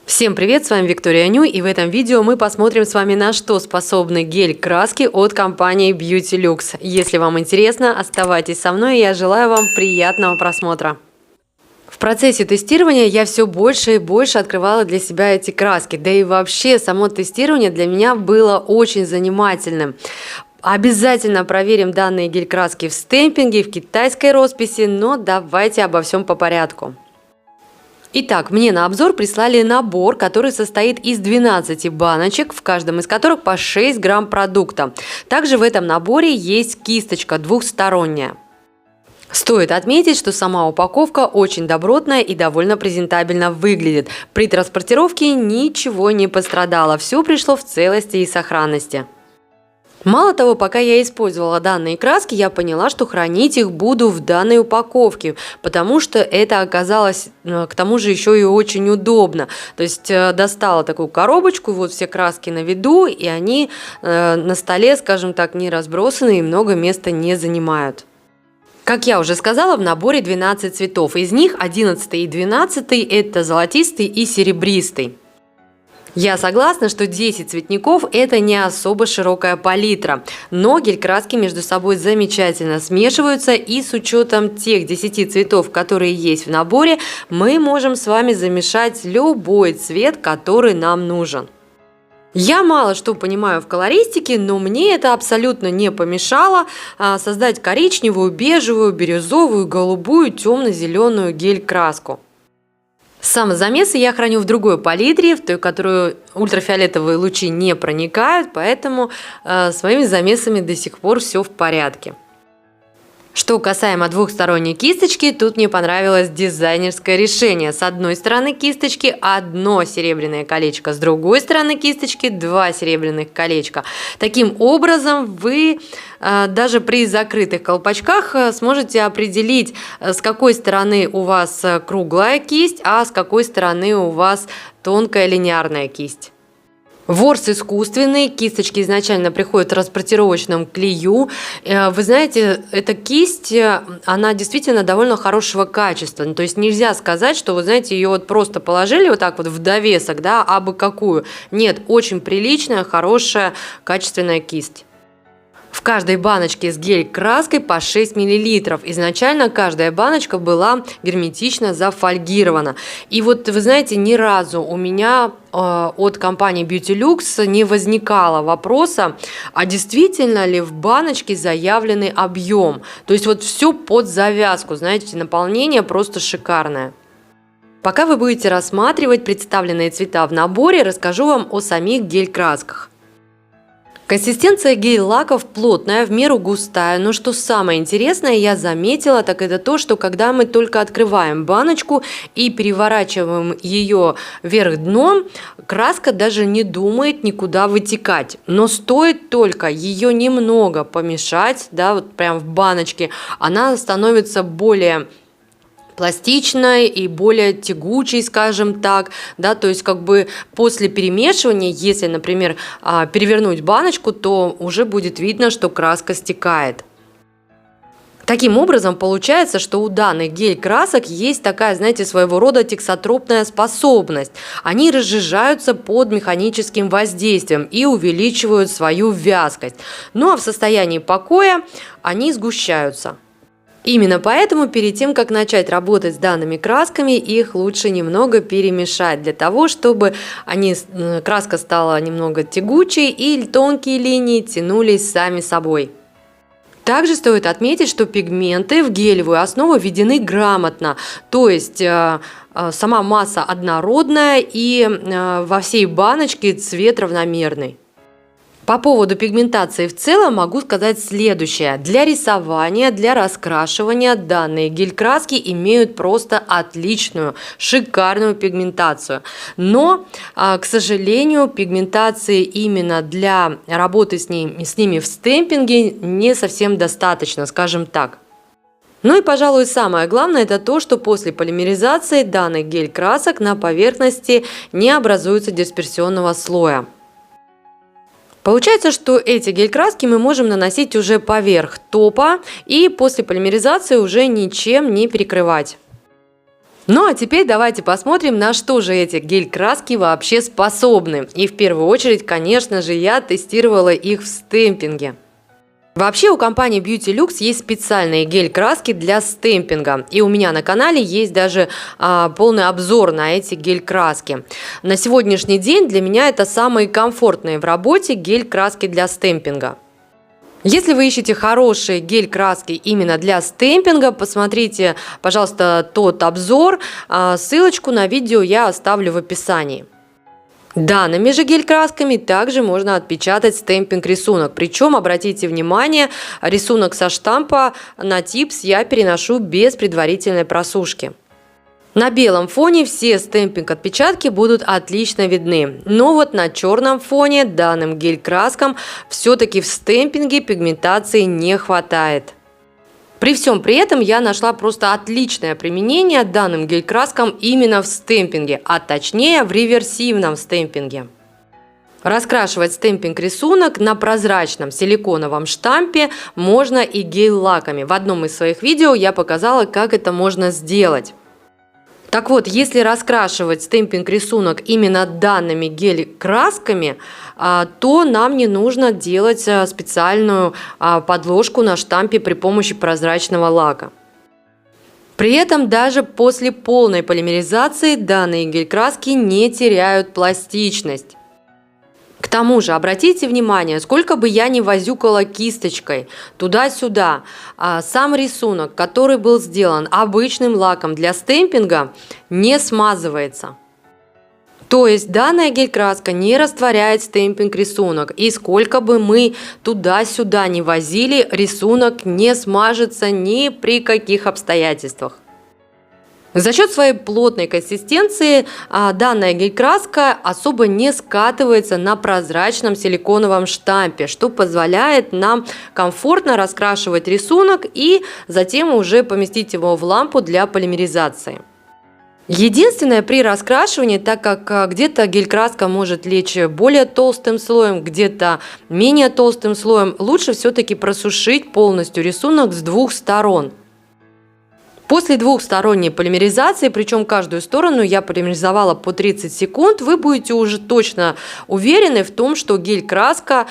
Всем привет, с вами Виктория Ню, и в этом видео мы посмотрим с вами, на что способны гель-краски от компании Beauty Lux. Если вам интересно, оставайтесь со мной, и я желаю вам приятного просмотра. В процессе тестирования я все больше и больше открывала для себя эти краски, да и вообще само тестирование для меня было очень занимательным. Обязательно проверим данные гель-краски в стемпинге, в китайской росписи, но давайте обо всем по порядку. Итак, мне на обзор прислали набор, который состоит из 12 баночек, в каждом из которых по 6 грамм продукта. Также в этом наборе есть кисточка двухсторонняя. Стоит отметить, что сама упаковка очень добротная и довольно презентабельно выглядит. При транспортировке ничего не пострадало, все пришло в целости и сохранности. Мало того, пока я использовала данные краски, я поняла, что хранить их буду в данной упаковке, потому что это оказалось к тому же еще и очень удобно. То есть достала такую коробочку, вот все краски на виду, и они на столе, скажем так, не разбросаны и много места не занимают. Как я уже сказала, в наборе 12 цветов, из них 11 и 12 это золотистый и серебристый. Я согласна, что 10 цветников – это не особо широкая палитра, но гель-краски между собой замечательно смешиваются, и с учетом тех 10 цветов, которые есть в наборе, мы можем с вами замешать любой цвет, который нам нужен. Я мало что понимаю в колористике, но мне это абсолютно не помешало создать коричневую, бежевую, бирюзовую, голубую, темно-зеленую гель-краску. Сам замесы я храню в другой палитре, в той, в которую ультрафиолетовые лучи не проникают, поэтому с моими замесами до сих пор все в порядке. Что касаемо двухсторонней кисточки, тут мне понравилось дизайнерское решение. С одной стороны кисточки одно серебряное колечко, с другой стороны кисточки два серебряных колечка. Таким образом, вы даже при закрытых колпачках сможете определить, с какой стороны у вас круглая кисть, а с какой стороны у вас тонкая линейная кисть. Ворс искусственный, кисточки изначально приходят в транспортировочном клею. Вы знаете, эта кисть, она действительно довольно хорошего качества. То есть нельзя сказать, что, вы знаете, ее вот просто положили вот так вот в довесок, да, абы какую. Нет, очень приличная, хорошая, качественная кисть. В каждой баночке с гель-краской по 6 мл. Изначально каждая баночка была герметично зафольгирована. И вот, вы знаете, ни разу у меня от компании Beauty Lux не возникало вопроса, а действительно ли в баночке заявленный объем. То есть вот все под завязку, знаете, наполнение просто шикарное. Пока вы будете рассматривать представленные цвета в наборе, расскажу вам о самих гель-красках. Консистенция гель-лаков плотная, в меру густая, но что самое интересное я заметила, так это то, что когда мы только открываем баночку и переворачиваем ее вверх дном, краска даже не думает никуда вытекать. Но стоит только ее немного помешать, да, вот прям в баночке, она становится более пластичной и более тягучей, скажем так, да, то есть как бы после перемешивания, если, например, перевернуть баночку, то уже будет видно, что краска стекает. Таким образом, получается, что у данных гель-красок есть такая, знаете, своего рода тексотропная способность. Они разжижаются под механическим воздействием и увеличивают свою вязкость. Ну а в состоянии покоя они сгущаются. Именно поэтому перед тем, как начать работать с данными красками, их лучше немного перемешать, для того, чтобы краска стала немного тягучей и тонкие линии тянулись сами собой. Также стоит отметить, что пигменты в гелевую основу введены грамотно, то есть сама масса однородная и во всей баночке цвет равномерный. По поводу пигментации в целом могу сказать следующее. Для рисования, для раскрашивания данные гель-краски имеют просто отличную, шикарную пигментацию. Но, к сожалению, пигментации именно для работы с ними в стемпинге не совсем достаточно, скажем так. Ну и, пожалуй, самое главное, это то, что после полимеризации данных гель-красок на поверхности не образуется дисперсионного слоя. Получается, что эти гель-краски мы можем наносить уже поверх топа и после полимеризации уже ничем не перекрывать. Ну а теперь давайте посмотрим, на что же эти гель-краски вообще способны. И в первую очередь, конечно же, я тестировала их в стемпинге. Вообще у компании Beauty Lux есть специальные гель-краски для стемпинга. И у меня на канале есть даже полный обзор на эти гель-краски. На сегодняшний день для меня это самые комфортные в работе гель-краски для стемпинга. Если вы ищете хорошие гель-краски именно для стемпинга, посмотрите, пожалуйста, тот обзор. Ссылочку на видео я оставлю в описании. Данными же гель-красками также можно отпечатать стемпинг-рисунок. Причем, обратите внимание, рисунок со штампа на типс я переношу без предварительной просушки. На белом фоне все стемпинг-отпечатки будут отлично видны, но вот на черном фоне данным гель-краскам все-таки в стемпинге пигментации не хватает. При всем при этом я нашла просто отличное применение данным гель-краскам именно в стемпинге, а точнее в реверсивном стемпинге. Раскрашивать стемпинг-рисунок на прозрачном силиконовом штампе можно и гель-лаками. В одном из своих видео я показала, как это можно сделать. Так вот, если раскрашивать стемпинг-рисунок именно данными гель-красками, то нам не нужно делать специальную подложку на штампе при помощи прозрачного лака. При этом даже после полной полимеризации данные гель-краски не теряют пластичность. К тому же, обратите внимание, сколько бы я ни возюкала кисточкой туда-сюда, сам рисунок, который был сделан обычным лаком для стемпинга, не смазывается. То есть данная гель-краска не растворяет стемпинг-рисунок, и сколько бы мы туда-сюда ни возили, рисунок не смажется ни при каких обстоятельствах. За счет своей плотной консистенции данная гель-краска особо не скатывается на прозрачном силиконовом штампе, что позволяет нам комфортно раскрашивать рисунок и затем уже поместить его в лампу для полимеризации. Единственное, при раскрашивании, так как где-то гель-краска может лечь более толстым слоем, где-то менее толстым слоем, лучше все-таки просушить полностью рисунок с двух сторон. После двухсторонней полимеризации, причем каждую сторону я полимеризовала по 30 секунд, вы будете уже точно уверены в том, что гель-краска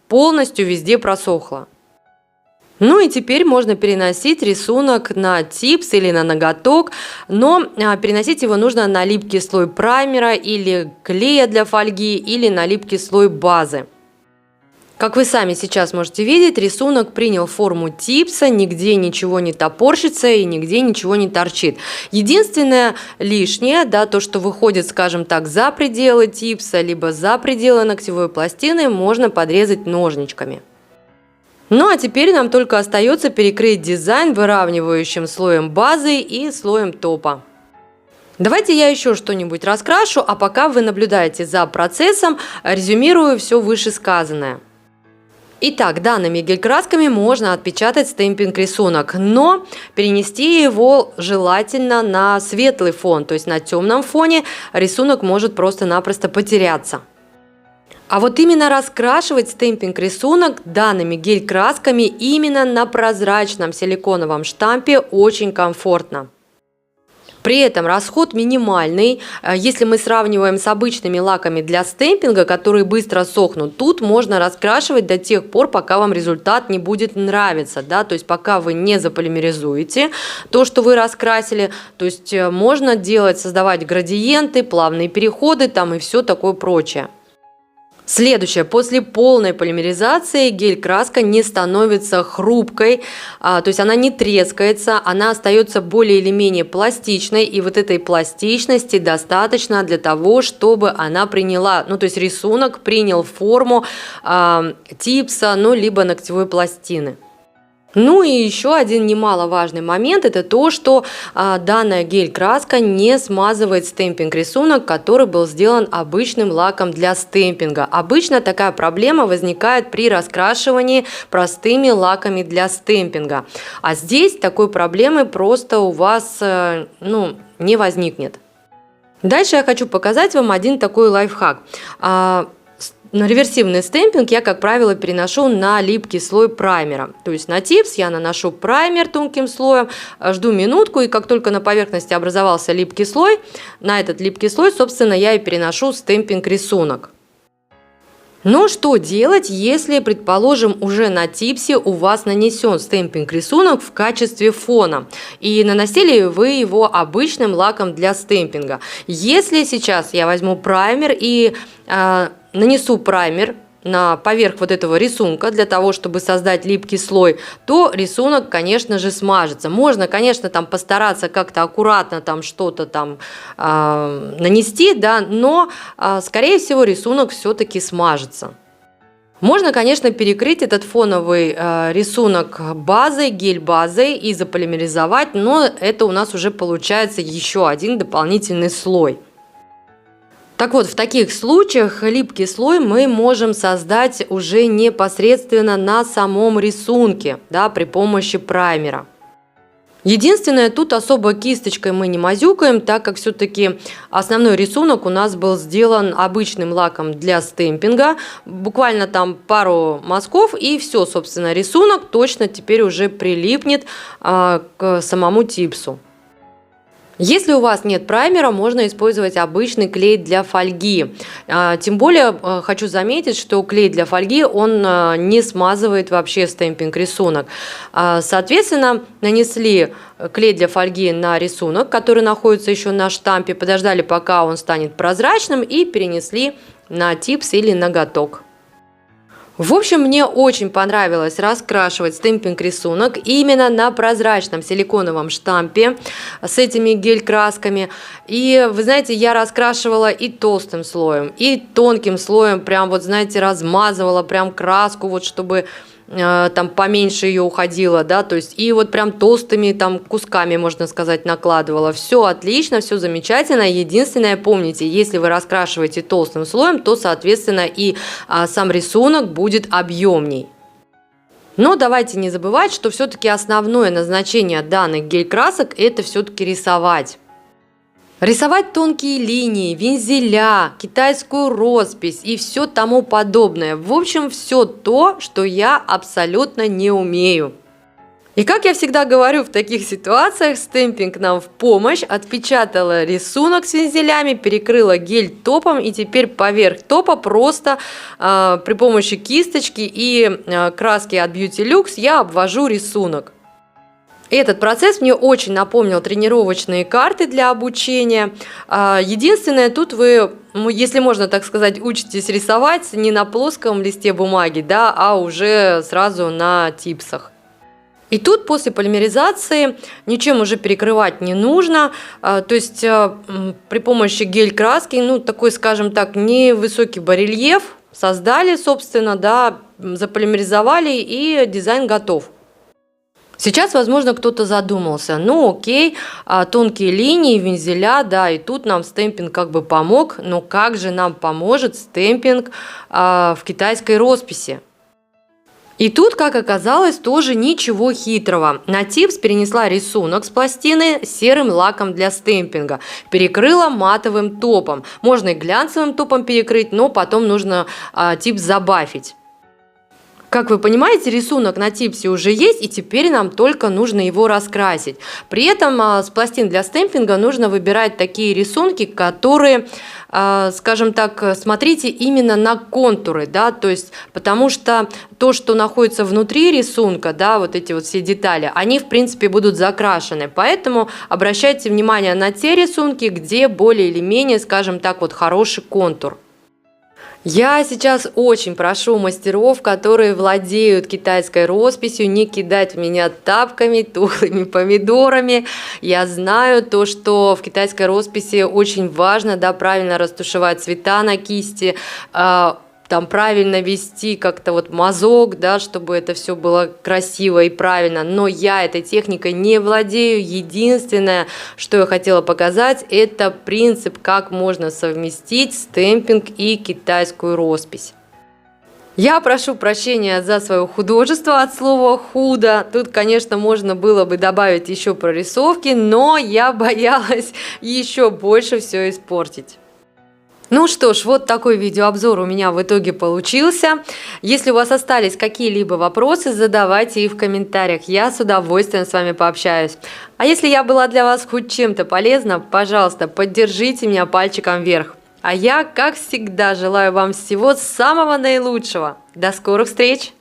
полностью везде просохла. Ну и теперь можно переносить рисунок на типс или на ноготок, но переносить его нужно на липкий слой праймера или клея для фольги или на липкий слой базы. Как вы сами сейчас можете видеть, рисунок принял форму типса, нигде ничего не топорщится и нигде ничего не торчит. Единственное лишнее, то, что выходит, скажем так, за пределы типса, либо за пределы ногтевой пластины, можно подрезать ножничками. Ну а теперь нам только остается перекрыть дизайн выравнивающим слоем базы и слоем топа. Давайте я еще что-нибудь раскрашу, а пока вы наблюдаете за процессом, резюмирую все вышесказанное. Итак, данными гель-красками можно отпечатать стемпинг-рисунок, но перенести его желательно на светлый фон, то есть на темном фоне рисунок может просто-напросто потеряться. А вот именно раскрашивать стемпинг-рисунок данными гель-красками именно на прозрачном силиконовом штампе очень комфортно. При этом расход минимальный. Если мы сравниваем с обычными лаками для стемпинга, которые быстро сохнут, тут можно раскрашивать до тех пор, пока вам результат не будет нравиться. То есть пока вы не заполимеризуете то, что вы раскрасили. То есть можно делать, создавать градиенты, плавные переходы и все такое прочее. Следующее. После полной полимеризации гель-краска не становится хрупкой, то есть она не трескается, она остается более или менее пластичной, и вот этой пластичности достаточно для того, чтобы она приняла, то есть рисунок принял форму типса, либо ногтевой пластины. Ну и еще один немаловажный момент – это то, что данная гель-краска не смазывает стемпинг-рисунок, который был сделан обычным лаком для стемпинга. Обычно такая проблема возникает при раскрашивании простыми лаками для стемпинга. А здесь такой проблемы просто у вас не возникнет. Дальше я хочу показать вам один такой лайфхак. На реверсивный стемпинг я, как правило, переношу на липкий слой праймера. То есть на типс я наношу праймер тонким слоем, жду минутку, и как только на поверхности образовался липкий слой, на этот липкий слой, собственно, я и переношу стемпинг рисунок. Но что делать, если, предположим, уже на типсе у вас нанесен стемпинг рисунок в качестве фона, и наносили вы его обычным лаком для стемпинга? Если сейчас я возьму праймер и нанесу праймер поверх вот этого рисунка для того, чтобы создать липкий слой, то рисунок, конечно же, смажется. Можно, конечно, там постараться как-то аккуратно там что-то там нанести, да, но, скорее всего, рисунок все-таки смажется. Можно, конечно, перекрыть этот фоновый рисунок базой, гель-базой и заполимеризовать, но это у нас уже получается еще один дополнительный слой. Так вот, в таких случаях липкий слой мы можем создать уже непосредственно на самом рисунке, да, при помощи праймера. Единственное, тут особо кисточкой мы не мазюкаем, так как все-таки основной рисунок у нас был сделан обычным лаком для стемпинга. Буквально там пару мазков, и все, собственно, рисунок точно теперь уже прилипнет к самому типсу. Если у вас нет праймера, можно использовать обычный клей для фольги. Тем более хочу заметить, что клей для фольги, он не смазывает вообще стемпинг рисунок. Соответственно, нанесли клей для фольги на рисунок, который находится еще на штампе, подождали, пока он станет прозрачным, и перенесли на типс или ноготок. В общем, мне очень понравилось раскрашивать стемпинг рисунок именно на прозрачном силиконовом штампе с этими гель-красками. И вы знаете, я раскрашивала и толстым слоем, и тонким слоем, прям вот, знаете, размазывала прям краску, вот чтобы там поменьше ее уходило, да, то есть и вот прям толстыми там кусками, можно сказать, накладывала. Все отлично, все замечательно. Единственное, помните, если вы раскрашиваете толстым слоем, то, соответственно, и сам рисунок будет объемней. Но давайте не забывать, что все-таки основное назначение данных гель-красок – это все-таки рисовать. Рисовать тонкие линии, вензеля, китайскую роспись и все тому подобное. В общем, все то, что я абсолютно не умею. И как я всегда говорю в таких ситуациях, стемпинг нам в помощь. Отпечатала рисунок с вензелями, перекрыла гель топом, и теперь поверх топа просто при помощи кисточки и краски от Beauty Lux я обвожу рисунок. Этот процесс мне очень напомнил тренировочные карты для обучения. Единственное, тут вы, если можно так сказать, учитесь рисовать не на плоском листе бумаги, да, а уже сразу на типсах. И тут после полимеризации ничем уже перекрывать не нужно. То есть при помощи гель-краски, ну такой, скажем так, невысокий барельеф создали, собственно, да, заполимеризовали, и дизайн готов. Сейчас, возможно, кто-то задумался, ну окей, тонкие линии, вензеля, да, и тут нам стемпинг как бы помог, но как же нам поможет стемпинг в китайской росписи? И тут, как оказалось, тоже ничего хитрого. На типс перенесла рисунок с пластины серым лаком для стемпинга, перекрыла матовым топом. Можно и глянцевым топом перекрыть, но потом нужно типс забафить. Как вы понимаете, рисунок на типсе уже есть, и теперь нам только нужно его раскрасить. При этом с пластин для стемпинга нужно выбирать такие рисунки, которые, скажем так, смотрите именно на контуры, да, то есть, потому что то, что находится внутри рисунка, да, вот эти вот все детали, они, в принципе, будут закрашены. Поэтому обращайте внимание на те рисунки, где более или менее, скажем так, вот хороший контур. Я сейчас очень прошу мастеров, которые владеют китайской росписью, не кидать в меня тапками, тухлыми помидорами. Я знаю то, что в китайской росписи очень важно, да, правильно растушевать цвета на кисти, там правильно вести как-то вот мазок, да, чтобы это все было красиво и правильно. Но я этой техникой не владею. Единственное, что я хотела показать, это принцип, как можно совместить стемпинг и китайскую роспись. Я прошу прощения за свое художество от слова «худо». Тут, конечно, можно было бы добавить еще прорисовки, но я боялась еще больше все испортить. Ну что ж, вот такой видеообзор у меня в итоге получился. Если у вас остались какие-либо вопросы, задавайте их в комментариях. Я с удовольствием с вами пообщаюсь. А если я была для вас хоть чем-то полезна, пожалуйста, поддержите меня пальчиком вверх. А я, как всегда, желаю вам всего самого наилучшего. До скорых встреч!